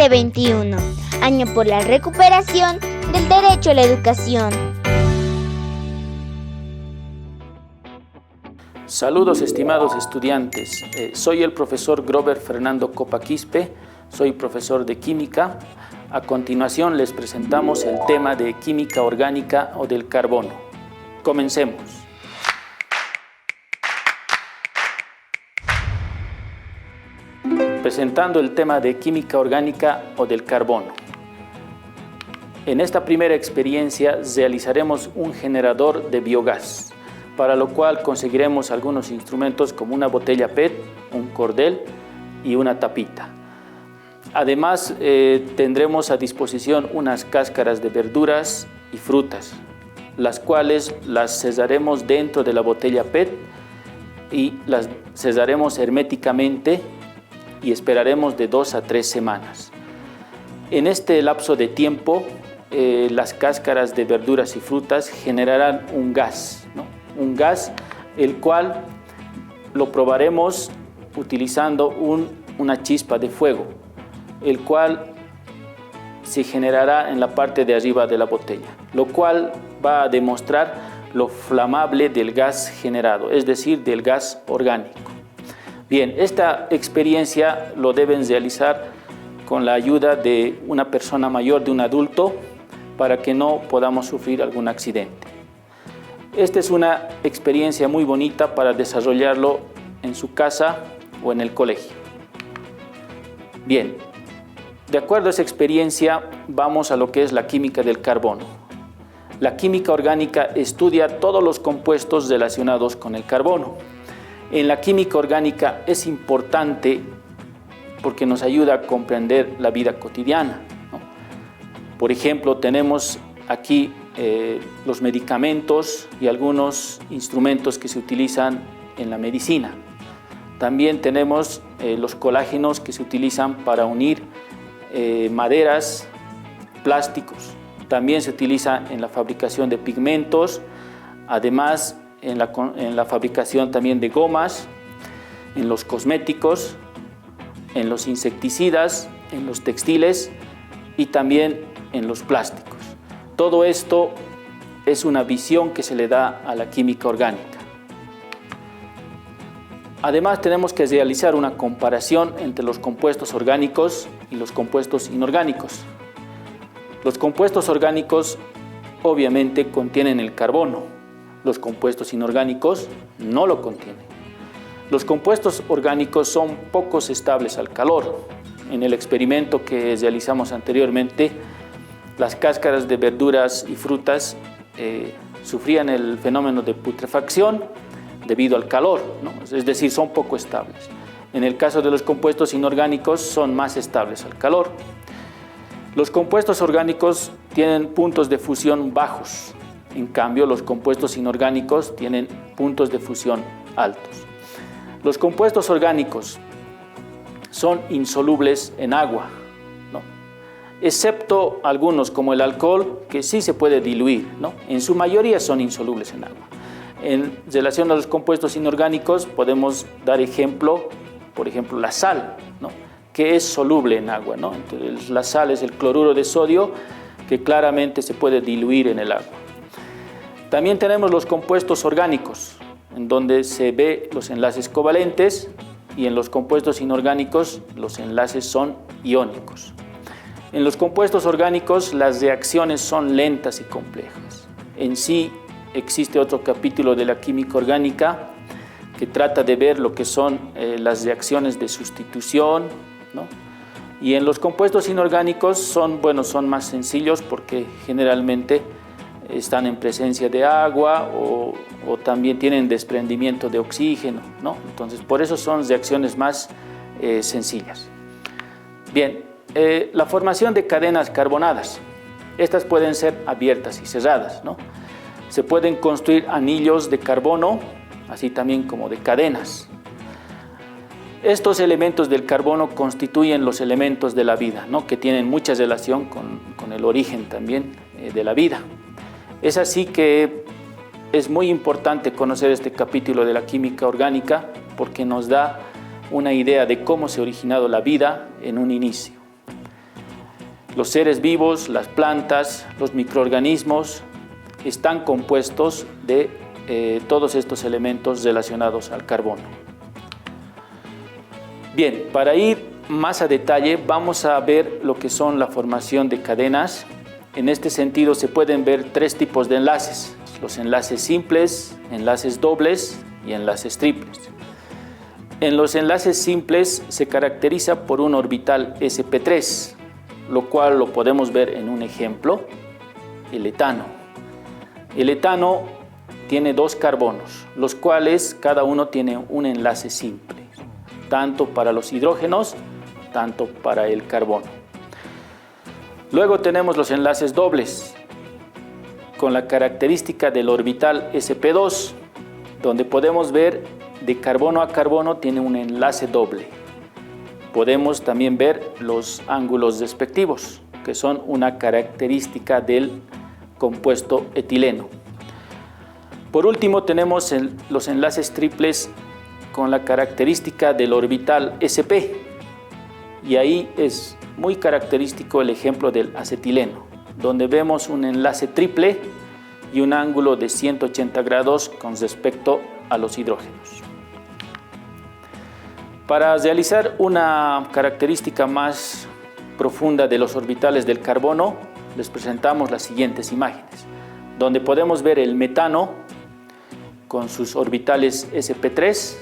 2021, año por la recuperación del derecho a la educación. Saludos, estimados estudiantes. Soy el profesor Grover Fernando Copa Quispe, soy profesor de química. A continuación les presentamos el tema de química orgánica o del carbono. Comencemos. Presentando el tema de química orgánica o del carbono. En esta primera experiencia realizaremos un generador de biogás, para lo cual conseguiremos algunos instrumentos como una botella PET, un cordel y una tapita. Además, tendremos a disposición unas cáscaras de verduras y frutas, las cuales las sellaremos dentro de la botella PET y las sellaremos herméticamente y esperaremos de 2 a 3 semanas. En este lapso de tiempo, las cáscaras de verduras y frutas generarán un gas, ¿no? Un gas el cual lo probaremos utilizando una chispa de fuego, el cual se generará en la parte de arriba de la botella, lo cual va a demostrar lo flamable del gas generado, es decir, del gas orgánico. Bien, esta experiencia lo deben realizar con la ayuda de una persona mayor, de un adulto, para que no podamos sufrir algún accidente. Esta es una experiencia muy bonita para desarrollarlo en su casa o en el colegio. Bien, de acuerdo a esa experiencia, vamos a lo que es la química del carbono. La química orgánica estudia todos los compuestos relacionados con el carbono. En la química orgánica es importante porque nos ayuda a comprender la vida cotidiana, ¿no? Por ejemplo, tenemos aquí los medicamentos y algunos instrumentos que se utilizan en la medicina. También tenemos los colágenos que se utilizan para unir maderas, plásticos. También se utiliza en la fabricación de pigmentos, además en la fabricación también de gomas, en los cosméticos, en los insecticidas, en los textiles y también en los plásticos. Todo esto es una visión que se le da a la química orgánica. Además, tenemos que realizar una comparación entre los compuestos orgánicos y los compuestos inorgánicos. Los compuestos orgánicos obviamente contienen el carbono. Los compuestos inorgánicos no lo contienen. Los compuestos orgánicos son poco estables al calor. En el experimento que realizamos anteriormente, las cáscaras de verduras y frutas sufrían el fenómeno de putrefacción debido al calor, ¿no? Es decir, son poco estables. En el caso de los compuestos inorgánicos, son más estables al calor. Los compuestos orgánicos tienen puntos de fusión bajos, en cambio los compuestos inorgánicos tienen puntos de fusión altos. Los compuestos orgánicos son insolubles en agua, ¿no? Excepto algunos como el alcohol, que sí se puede diluir, ¿no? En su mayoría son insolubles en agua. En relación a los compuestos inorgánicos podemos dar ejemplo, por ejemplo la sal, ¿no? Que es soluble en agua, ¿no? Entonces, la sal es el cloruro de sodio que claramente se puede diluir en el agua. También tenemos los compuestos orgánicos, en donde se ve los enlaces covalentes, y en los compuestos inorgánicos los enlaces son iónicos. En los compuestos orgánicos las reacciones son lentas y complejas. En sí existe otro capítulo de la química orgánica que trata de ver lo que son las reacciones de sustitución, ¿no? Y en los compuestos inorgánicos son más sencillos porque generalmente están en presencia de agua o también tienen desprendimiento de oxígeno, ¿no? Entonces, por eso son reacciones más sencillas. Bien, la formación de cadenas carbonadas. Estas pueden ser abiertas y cerradas, ¿no? Se pueden construir anillos de carbono, así también como de cadenas. Estos elementos del carbono constituyen los elementos de la vida, ¿no? Que tienen mucha relación con el origen también de la vida. Es así que es muy importante conocer este capítulo de la química orgánica porque nos da una idea de cómo se ha originado la vida en un inicio. Los seres vivos, las plantas, los microorganismos están compuestos de todos estos elementos relacionados al carbono. Bien, para ir más a detalle vamos a ver lo que son la formación de cadenas. En este sentido se pueden ver tres tipos de enlaces: los enlaces simples, enlaces dobles y enlaces triples. En los enlaces simples se caracteriza por un orbital sp3, lo cual lo podemos ver en un ejemplo, el etano. El etano tiene dos carbonos, los cuales cada uno tiene un enlace simple, tanto para los hidrógenos, tanto para el carbono. Luego tenemos los enlaces dobles, con la característica del orbital sp2, donde podemos ver de carbono a carbono tiene un enlace doble. Podemos también ver los ángulos despectivos, que son una característica del compuesto etileno. Por último tenemos los enlaces triples con la característica del orbital sp, y ahí es muy característico el ejemplo del acetileno, donde vemos un enlace triple y un ángulo de 180 grados con respecto a los hidrógenos. Para realizar una característica más profunda de los orbitales del carbono, les presentamos las siguientes imágenes, donde podemos ver el metano con sus orbitales sp3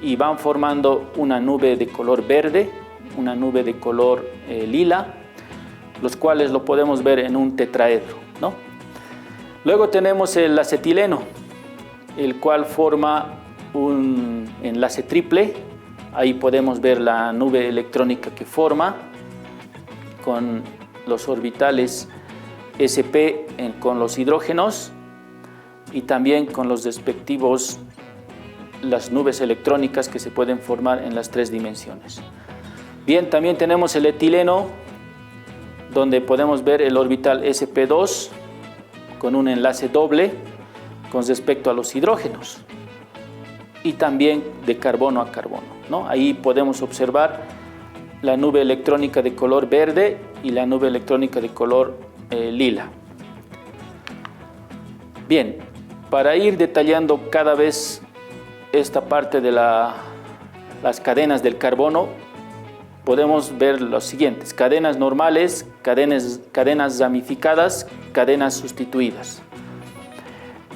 y van formando una nube de color verde, una nube de color lila, los cuales lo podemos ver en un tetraedro, ¿no? Luego tenemos el acetileno, el cual forma un enlace triple. Ahí podemos ver la nube electrónica que forma con los orbitales sp con los hidrógenos y también con los respectivos las nubes electrónicas que se pueden formar en las tres dimensiones. Bien, también tenemos el etileno, donde podemos ver el orbital sp2 con un enlace doble con respecto a los hidrógenos y también de carbono a carbono, ¿no? Ahí podemos observar la nube electrónica de color verde y la nube electrónica de color lila. Bien, para ir detallando cada vez esta parte de las cadenas del carbono, podemos ver los siguientes: cadenas normales, cadenas ramificadas, cadenas sustituidas.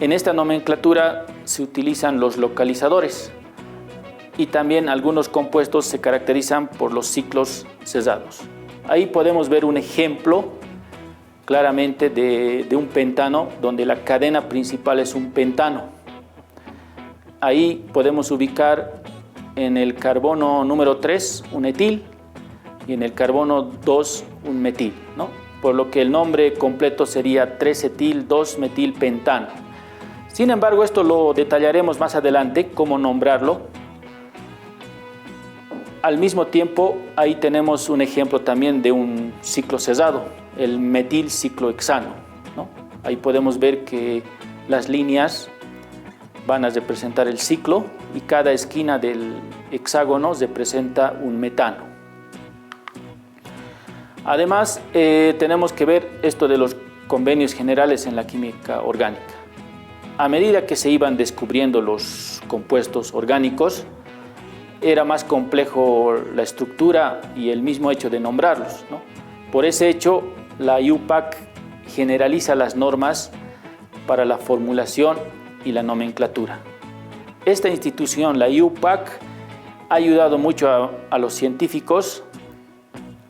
En esta nomenclatura se utilizan los localizadores y también algunos compuestos se caracterizan por los ciclos cesados. Ahí podemos ver un ejemplo claramente de un pentano, donde la cadena principal es un pentano. Ahí podemos ubicar en el carbono número 3 un etil y en el carbono 2 un metil, ¿no? Por lo que el nombre completo sería 3-etil-2-metilpentano. Sin embargo, esto lo detallaremos más adelante, cómo nombrarlo. Al mismo tiempo, ahí tenemos un ejemplo también de un ciclo cesado, el metilciclohexano, ¿no? Ahí podemos ver que las líneas van a representar el ciclo y cada esquina del hexágono representa un metano. Además, tenemos que ver esto de los convenios generales en la química orgánica. A medida que se iban descubriendo los compuestos orgánicos, era más complejo la estructura y el mismo hecho de nombrarlos, ¿no? Por ese hecho, la IUPAC generaliza las normas para la formulación y la nomenclatura. Esta institución, la IUPAC, ha ayudado mucho a los científicos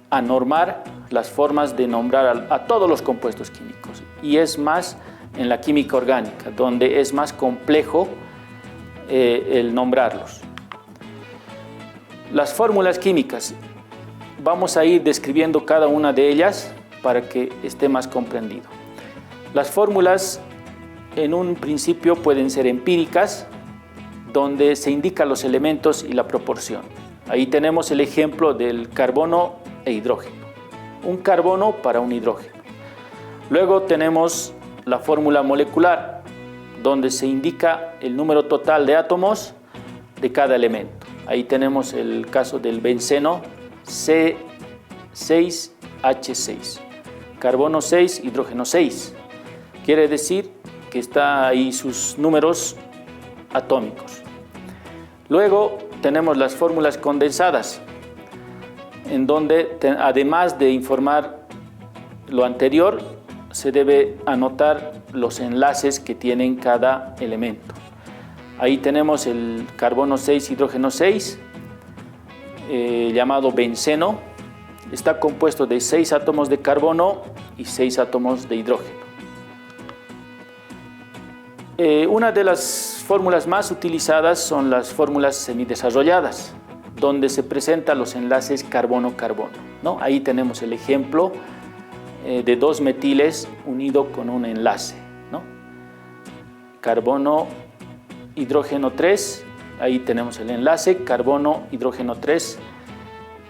a normar las formas de nombrar a todos los compuestos químicos, y es más en la química orgánica, donde es más complejo el nombrarlos. Las fórmulas químicas, vamos a ir describiendo cada una de ellas para que esté más comprendido. Las fórmulas en un principio pueden ser empíricas, donde se indican los elementos y la proporción. Ahí tenemos el ejemplo del carbono e hidrógeno. Un carbono para un hidrógeno. Luego tenemos la fórmula molecular, donde se indica el número total de átomos de cada elemento. Ahí tenemos el caso del benceno C6H12. H6. Carbono 6, hidrógeno 6. Quiere decir que está ahí sus números atómicos. Luego tenemos las fórmulas condensadas, en donde además de informar lo anterior, se debe anotar los enlaces que tienen cada elemento. Ahí tenemos el carbono 6, hidrógeno 6, llamado benceno. Está compuesto de 6 átomos de carbono y 6 átomos de hidrógeno. Una de las fórmulas más utilizadas son las fórmulas semidesarrolladas, donde se presentan los enlaces carbono-carbono, ¿no? Ahí tenemos el ejemplo de 2 metiles unido con un enlace, ¿no? Carbono, hidrógeno 3, ahí tenemos el enlace, carbono, hidrógeno 3,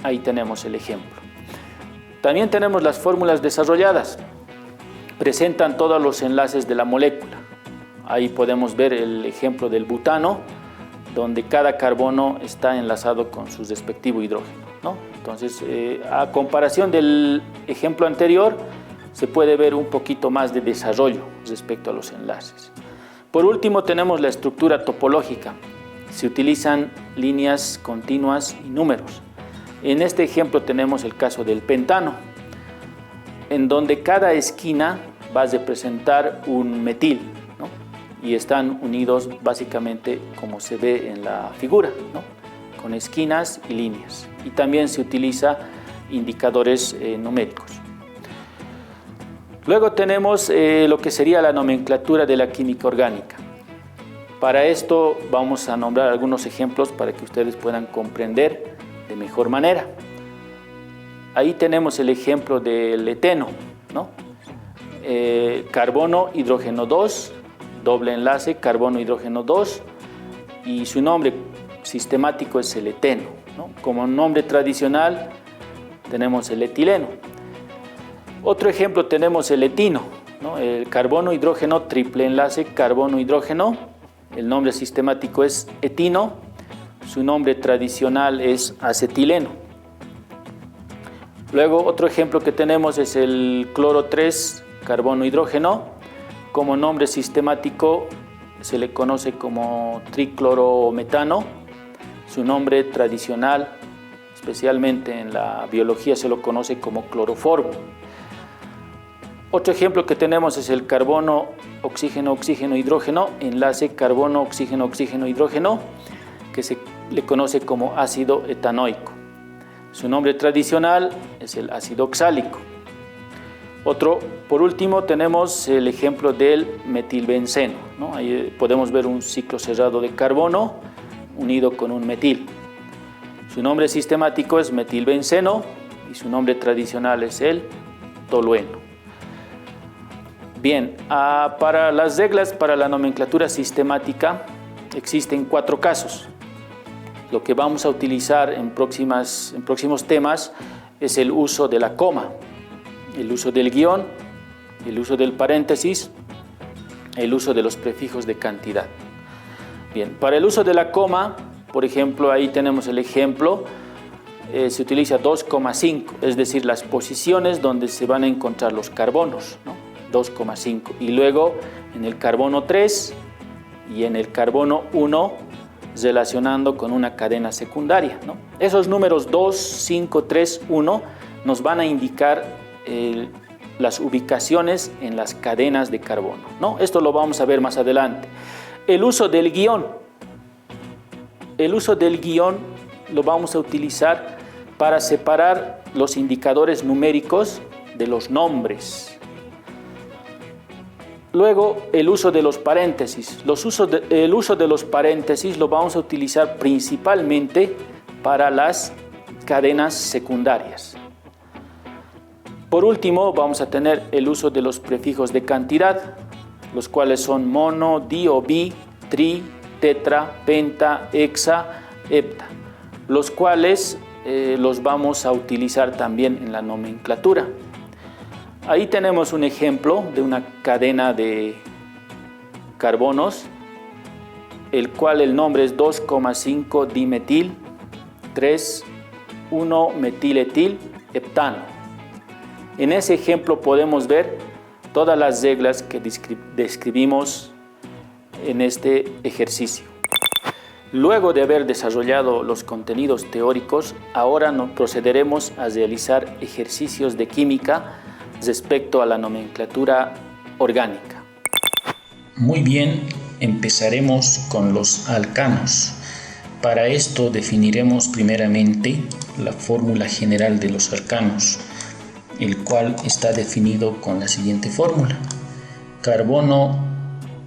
ahí tenemos el ejemplo. También tenemos las fórmulas desarrolladas, presentan todos los enlaces de la molécula. Ahí podemos ver el ejemplo del butano, donde cada carbono está enlazado con su respectivo hidrógeno, ¿no? Entonces, a comparación del ejemplo anterior, se puede ver un poquito más de desarrollo respecto a los enlaces. Por último, tenemos la estructura topológica. Se utilizan líneas continuas y números. En este ejemplo tenemos el caso del pentano, en donde cada esquina va a representar un metil, ¿no? Y están unidos básicamente como se ve en la figura, ¿no? Con esquinas y líneas. Y también se utiliza indicadores numéricos. Luego tenemos lo que sería la nomenclatura de la química orgánica. Para esto vamos a nombrar algunos ejemplos para que ustedes puedan comprender de mejor manera. Ahí tenemos el ejemplo del eteno, ¿no? Carbono, hidrógeno 2, doble enlace, carbono, hidrógeno 2, y su nombre sistemático es el eteno, ¿no? Como nombre tradicional tenemos el etileno. Otro ejemplo tenemos el etino, ¿no? El carbono, hidrógeno, triple enlace, carbono, hidrógeno, el nombre sistemático es etino, su nombre tradicional es acetileno. Luego otro ejemplo que tenemos es el cloro 3, carbono, hidrógeno, como nombre sistemático se le conoce como triclorometano, su nombre tradicional, especialmente en la biología, se lo conoce como cloroformo. Otro ejemplo que tenemos es el carbono, oxígeno, oxígeno, hidrógeno, enlace carbono, oxígeno, oxígeno, hidrógeno, que se le conoce como ácido etanoico. Su nombre tradicional es el ácido oxálico. Por último, tenemos el ejemplo del metilbenceno, ¿no? Ahí podemos ver un ciclo cerrado de carbono unido con un metil. Su nombre sistemático es metilbenceno y su nombre tradicional es el tolueno. Bien, para las reglas para la nomenclatura sistemática existen 4 casos. Lo que vamos a utilizar en próximos temas es el uso de la coma, el uso del guión, el uso del paréntesis, el uso de los prefijos de cantidad. Bien, para el uso de la coma, por ejemplo, ahí tenemos el ejemplo, se utiliza 2,5, es decir, las posiciones donde se van a encontrar los carbonos, ¿no? 2,5. Y luego en el carbono 3 y en el carbono 1, relacionando con una cadena secundaria, ¿no? Esos números 2, 5, 3, 1 nos van a indicar las ubicaciones en las cadenas de carbono, ¿no? Esto lo vamos a ver más adelante. El uso del guión. El uso del guión lo vamos a utilizar para separar los indicadores numéricos de los nombres. Luego, el uso de los paréntesis. El uso de los paréntesis lo vamos a utilizar principalmente para las cadenas secundarias. Por último, vamos a tener el uso de los prefijos de cantidad, los cuales son mono, di o bi, tri, tetra, penta, hexa, hepta, los cuales los vamos a utilizar también en la nomenclatura. Ahí tenemos un ejemplo de una cadena de carbonos, el cual el nombre es 2,5 dimetil, 3, 1 metiletil heptano. En ese ejemplo podemos ver todas las reglas que describimos en este ejercicio. Luego de haber desarrollado los contenidos teóricos, ahora procederemos a realizar ejercicios de química respecto a la nomenclatura orgánica. Muy bien, empezaremos con los alcanos. Para esto definiremos primeramente la fórmula general de los alcanos, el cual está definido con la siguiente fórmula: carbono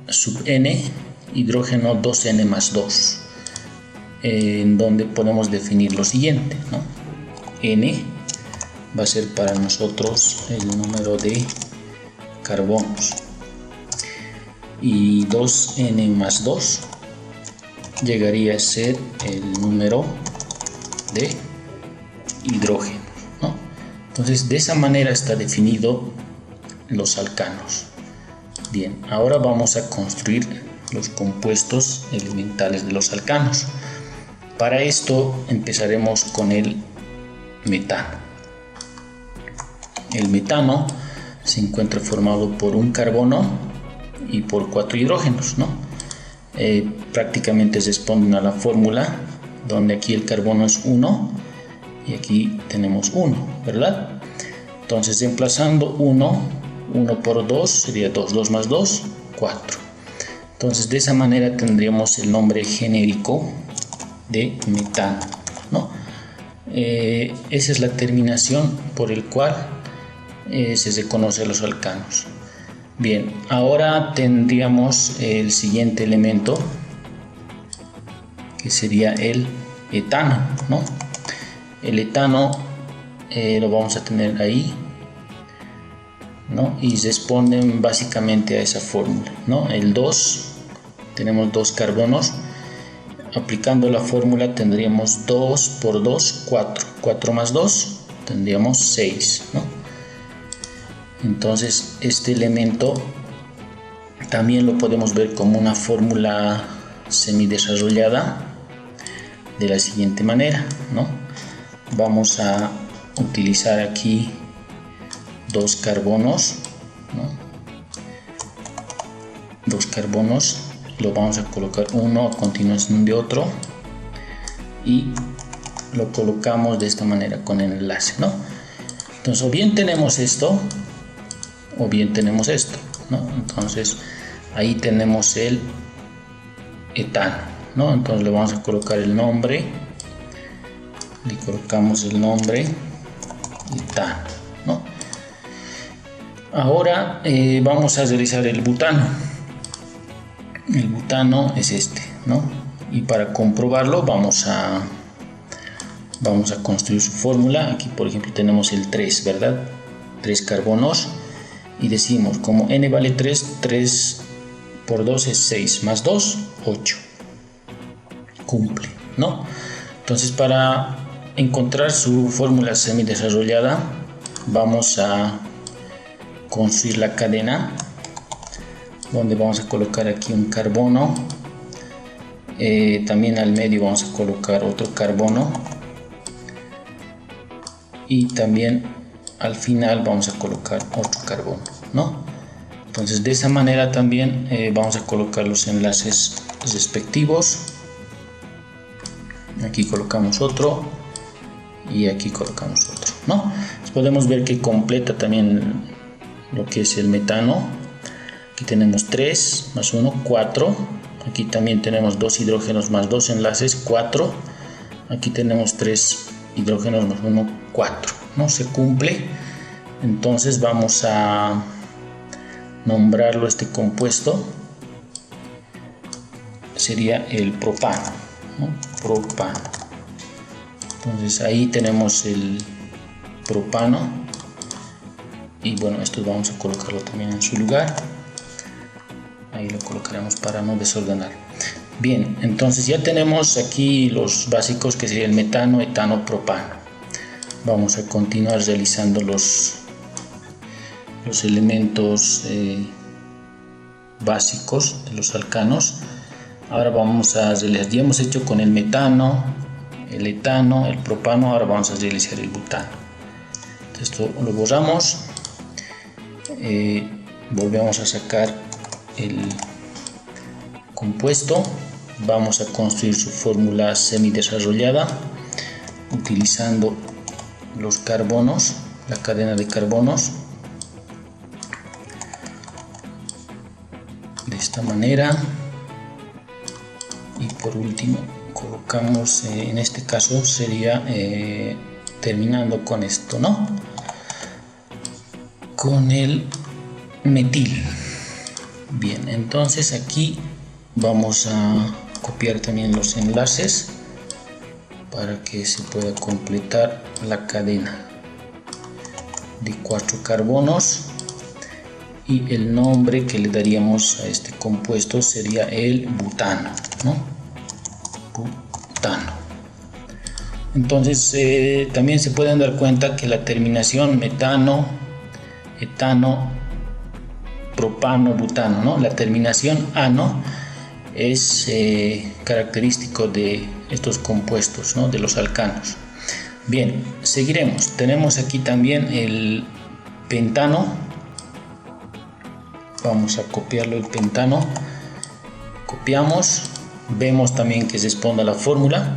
sub N, hidrógeno 2N más 2, en donde podemos definir lo siguiente, ¿no? N va a ser para nosotros el número de carbonos y 2N más 2 llegaría a ser el número de hidrógeno, ¿no? Entonces, de esa manera está definido los alcanos. Bien, ahora vamos a construir los compuestos elementales de los alcanos. Para esto empezaremos con el metano. El metano se encuentra formado por un carbono y por 4 hidrógenos, ¿no? Prácticamente responden a la fórmula, donde aquí el carbono es 1 y aquí tenemos 1, ¿verdad? Entonces, reemplazando 1 por 2 sería 2, 2 más 2, 4. Entonces, de esa manera tendríamos el nombre genérico de metano, ¿no? Esa es la terminación por el cual se reconoce los alcanos. Bien, ahora tendríamos el siguiente elemento, que sería el etano, ¿no? El etano lo vamos a tener ahí, ¿no? Y responden básicamente a esa fórmula, ¿no? El 2, tenemos 2 carbonos. Aplicando la fórmula tendríamos 2 por 2, 4. 4 más 2 tendríamos 6, ¿no? Entonces, este elemento también lo podemos ver como una fórmula semidesarrollada de la siguiente manera, ¿no? Vamos a utilizar aquí 2 carbonos, ¿no? 2 carbonos, lo vamos a colocar uno a continuación de otro y lo colocamos de esta manera con el enlace, ¿no? Entonces, o bien tenemos esto o bien tenemos esto, ¿no? Entonces, ahí tenemos el etano, ¿no? Entonces le vamos a colocar el nombre, le colocamos el nombre etano, ¿no? Ahora vamos a realizar el butano. El butano es este, ¿no? Y para comprobarlo vamos a construir su fórmula. Aquí, por ejemplo, tenemos el 3, ¿verdad? 3 carbonos. Y decimos, como N vale 3, 3 por 2 es 6, más 2, 8. Cumple, ¿no? Entonces, para encontrar su fórmula semidesarrollada, vamos a construir la cadena, donde vamos a colocar aquí un carbono. También al medio vamos a colocar otro carbono. Y también al final vamos a colocar otro carbono, ¿no? Entonces, de esa manera también vamos a colocar los enlaces respectivos. Aquí colocamos otro y aquí colocamos otro, ¿no? Entonces, podemos ver que completa también lo que es el metano. Aquí tenemos 3 más 1, 4. Aquí también tenemos 2 hidrógenos más 2 enlaces, 4. Aquí tenemos 3 hidrógenos más 1, 4. No se cumple. Entonces vamos a nombrarlo, este compuesto sería el propano, ¿no? Propano. Entonces ahí tenemos el propano y bueno, esto vamos a colocarlo también en su lugar. Ahí lo colocaremos para no desordenar. Bien, entonces ya tenemos aquí los básicos, que sería el metano, etano, propano. Vamos a continuar realizando los elementos básicos de los alcanos. Ahora vamos a realizar, ya hemos hecho con el metano, el etano, el propano, ahora vamos a realizar el butano. Esto lo borramos, volvemos a sacar el compuesto, vamos a construir su fórmula semidesarrollada utilizando los carbonos, la cadena de carbonos, de esta manera. Y por último colocamos, en este caso sería terminando con esto, ¿no? Con el metil. Bien, entonces aquí vamos a copiar también los enlaces para que se pueda completar la cadena de 4 carbonos, y el nombre que le daríamos a este compuesto sería el butano, ¿no? Butano. Entonces también se pueden dar cuenta que la terminación metano, etano, propano, butano, ¿no? La terminación ano es característico de estos compuestos, ¿no? De los alcanos. Bien, seguiremos. Tenemos aquí también el pentano. Vamos a copiarlo, el pentano. Copiamos. Vemos también que responde a la fórmula.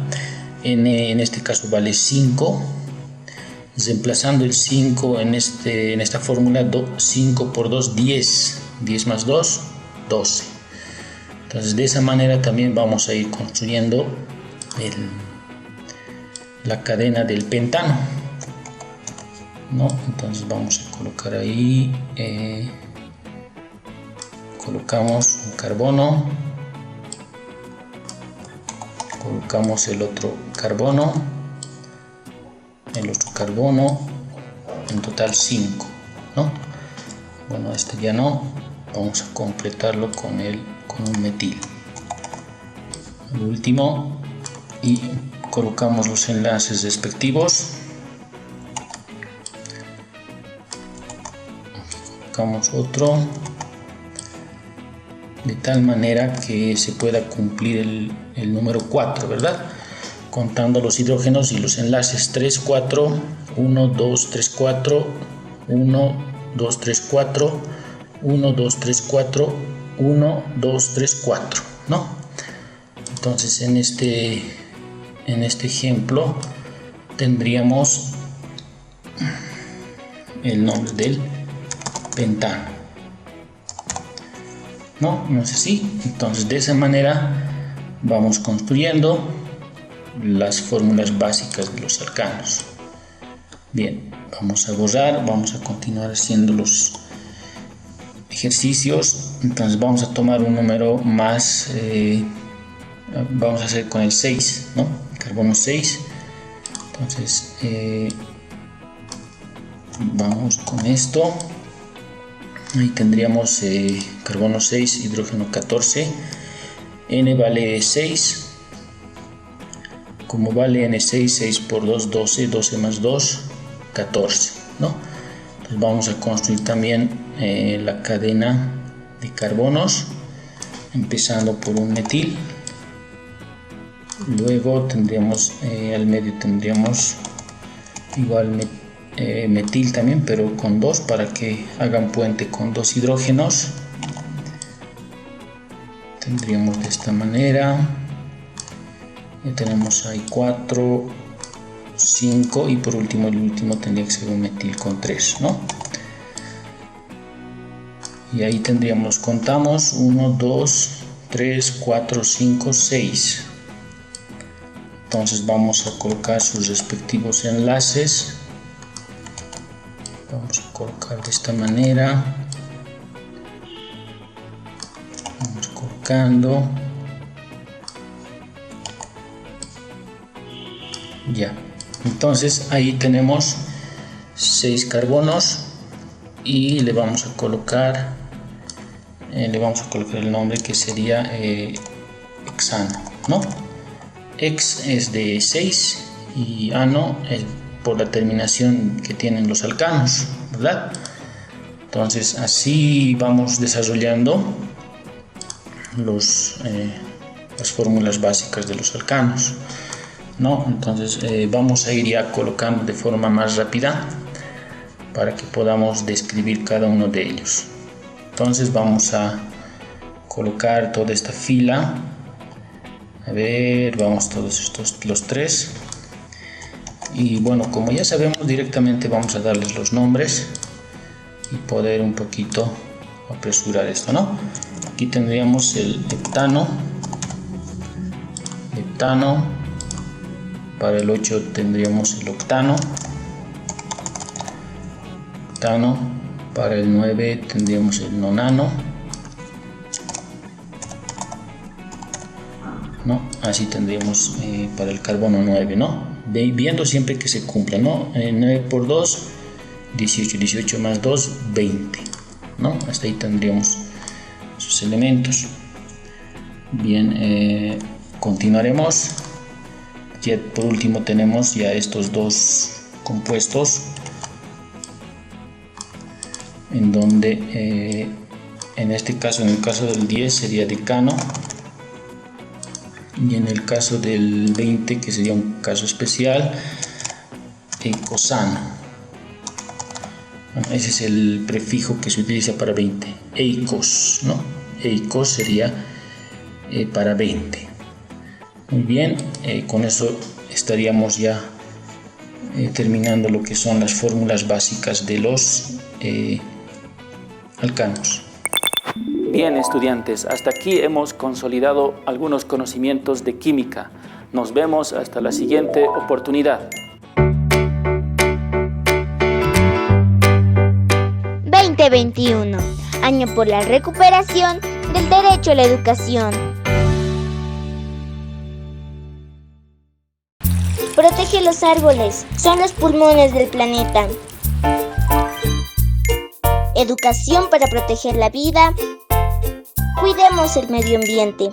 En este caso vale 5. Reemplazando el 5 en esta fórmula, 5 por 2, 10. 10 más 2, 12. Entonces de esa manera también vamos a ir construyendo la cadena del pentano, ¿no? Entonces vamos a colocar ahí, colocamos un carbono, colocamos el otro carbono, en total 5, ¿no? Bueno, este ya no, vamos a completarlo con un metil, el último, y colocamos los enlaces respectivos. Colocamos otro de tal manera que se pueda cumplir el número 4, ¿verdad? Contando los hidrógenos y los enlaces: 3, 4, 1, 2, 3, 4, 1, 2, 3, 4, 1, 2, 3, 4, 1, 2, 3, 4, ¿no? Entonces en este ejemplo tendríamos el nombre del pentano, ¿no? No es así. Entonces de esa manera vamos construyendo las fórmulas básicas de los alcanos. Bien, vamos a borrar, vamos a continuar haciendo los ejercicios. Entonces vamos a tomar un número más, vamos a hacer con el 6, ¿no? Carbono 6. Entonces vamos con esto. Ahí tendríamos carbono 6, hidrógeno 14, N vale 6. Como vale N6, 6 por 2, 12, 12 más 2, 14, ¿no? Entonces vamos a construir también la cadena de carbonos, empezando por un metil. Luego tendríamos al medio tendríamos igual metil también, pero con 2 para que hagan puente con 2 hidrógenos. Tendríamos de esta manera. Ya tenemos ahí 4, 5 y por último el último tendría que ser un metil con 3, ¿no? Y ahí tendríamos, contamos 1, 2, 3, 4, 5, 6. Entonces vamos a colocar sus respectivos enlaces. Vamos a colocar de esta manera. Vamos colocando. Ya, entonces ahí tenemos 6 carbonos y le vamos a colocar el nombre que sería hexano, ¿no? Hex es de 6 y ano es por la terminación que tienen los alcanos, ¿verdad? Entonces así vamos desarrollando las fórmulas básicas de los alcanos, ¿no? Entonces vamos a ir ya colocando de forma más rápida para que podamos describir cada uno de ellos. Entonces vamos a colocar toda esta fila. A ver, vamos todos estos, los tres. Y bueno, como ya sabemos, directamente vamos a darles los nombres y poder un poquito apresurar esto, ¿no? Aquí tendríamos el heptano. Para el 8 tendríamos el octano. Para el 9 tendríamos el nonano, ¿no? Así tendríamos para el carbono 9, ¿no? Viendo siempre que se cumpla, ¿no? 9 por 2, 18, 18 más 2, 20, ¿no? Hasta ahí tendríamos sus elementos. Bien, continuaremos. Ya por último tenemos ya estos dos compuestos, en donde en este caso, en el caso del 10 sería decano, y en el caso del 20, que sería un caso especial, eicosano. Bueno, ese es el prefijo que se utiliza para 20, eicos, ¿no? Eicos sería para 20. Muy bien, con eso estaríamos ya terminando lo que son las fórmulas básicas de los alcanos. Bien, estudiantes, hasta aquí hemos consolidado algunos conocimientos de química. Nos vemos hasta la siguiente oportunidad. 2021, año por la recuperación del derecho a la educación. Protege los árboles, son los pulmones del planeta. Educación para proteger la vida. Cuidemos el medio ambiente.